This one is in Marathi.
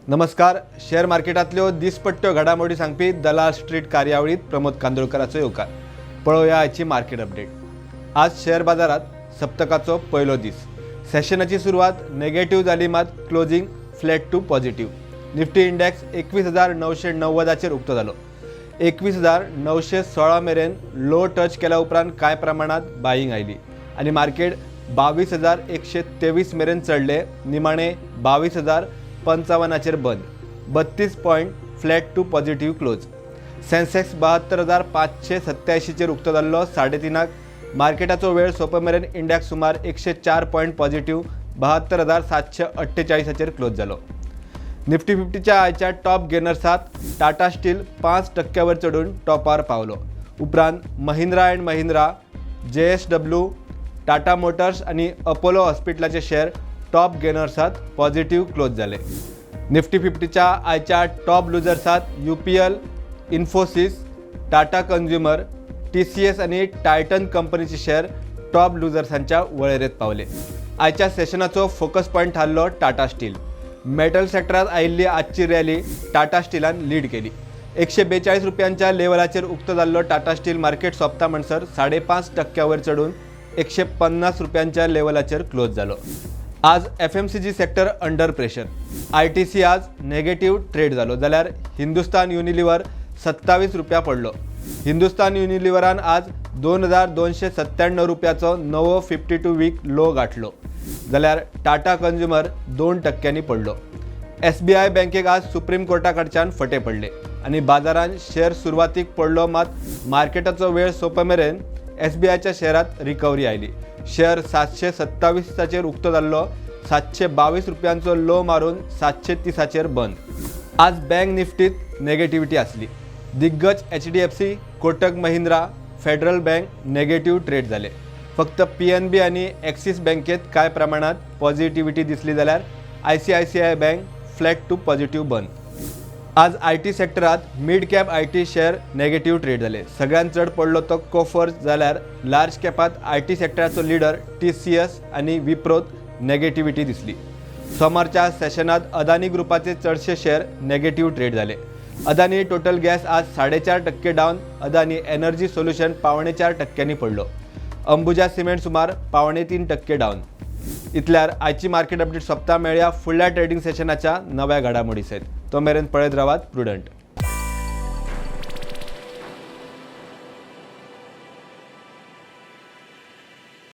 नमस्कार. शेअर मार्केटातल्यो दिसपट्ट्यो घडामोडी सांगपी दलाल स्ट्रीट कार्यावळीत प्रमोद कांदोळकराचो येवकार. पळोवया आयची मार्केट अपडेट. आज शेअर बाजारात सप्तकाचो पयलो दीस. सेशनाची सुरवात नेगेटिव्ह जाली, मात closing flat to positive. Nifty index 21,990 उक्तो जालो. 21,916 मेरेन लो टच केल्या उपरांत कांय प्रमाणात बाईंग आयली आनी मार्केट 22,123 मेरेन चढले. निमाणे 22,055 बंद. 32 point flat to positive close. Sensex 72,587 उक्तो जाल्लो. 3:30 मार्केटाचो वेळ सोंपेमेरेन इंडेक्स सुमार 104 पॉइंट पॉझिटिव्ह 72,748 क्लोज जालो. निफ्टी 50च्या आयच्या टॉप गेनर्सात टाटा स्टील 5% चढून टॉपार पावलो. उपरांत Mahindra and Mahindra, JSW, Tata motors आणि अपोलो हॉस्पिटलाचे शेअर टॉप गेनर्सात पॉझिटिव्ह क्लोज झाले. निफ्टी 50च्या आयच्या टॉप लुजर्सात UPL, Infosys, Tata consumer, TCS आणि टायटन कंपनीचे शेअर टॉप लुजर्सांच्या वळेरेंत पावले. आयच्या सेशनाचो फोकस पॉईंट थारलो टाटा स्टील. मेटल सेक्टरात आयिल्ली आजची रॅली टाटा स्टीलान लीड केली. 142 रुपयांच्या लेवलाचेर उक्तो जाल्लो टाटा स्टील मार्केट सोंपता म्हणसर 5.5% चढून 150 रुपयांच्या लेवलाचेर क्लोज जालो. आज FMCG sector under pressure. ITC आज नेगेटिव्ह ट्रेड जालो, जाल्यार हिंदुस्तान युनिलिव्हर 27 रुपया पडलो. हिंदुस्तान युनिलिव्हरान आज 2,297 रुपयाचो नवो 52 वीक लो गाठलो, जाल्यार टाटा कन्झ्युमर 2% पडलो. SBI बँकेक आज सुप्रीम कोर्टाकडच्यान फटे पडले आणि बाजारात शेअर सुरवातीक पडलो, मात मार्केटाचो वेळ सोंपेमेरेन SBIच्या शेअरात रिकवरी आयली. शेअर 727 उक्तो जाल्लो. 722 रुपयांचो लो मारून 730 बंद. आज बँक निफ्टीत नेगेटिव्हिटी आसली. दिग्गज HDFC, Kotak Mahindra, federal bank negative trade झाले. फक्त PNB आणि ॲक्सिस बँकेत काय प्रमाणात पॉझिटिव्हिटी दिसली, जाल्यार ICICI bank flat to positive बंद. आज IT सेक्टरात mid cap IT share negative trade झाले. सगळ्यांत चढ पडलो तो कोफर्ज, जाल्यार लार्ज कॅपात IT सेक्टराचो लीडर TCS आणि विप्रोत नेगेटिव्हिटी दिसली. सोमारच्या सेशनात अदानी ग्रुपाचे चडशे शेअर नेगेटिव्ह ट्रेड झाले. अदानी टोटल गॅस आज 4.5% डाऊन. अदानी एनर्जी सोल्युशन 4.25% पडलो. अंबुजा सिमेंट सुमार 3.25% डाऊन. इतल्यार आयची मार्केट अपडेट सोंपता. मेळया फुडल्या ट्रेडिंग सेशनाच्या नव्या घडामोडी सयत. तो मेरेन पळयत रावात प्रुडंट.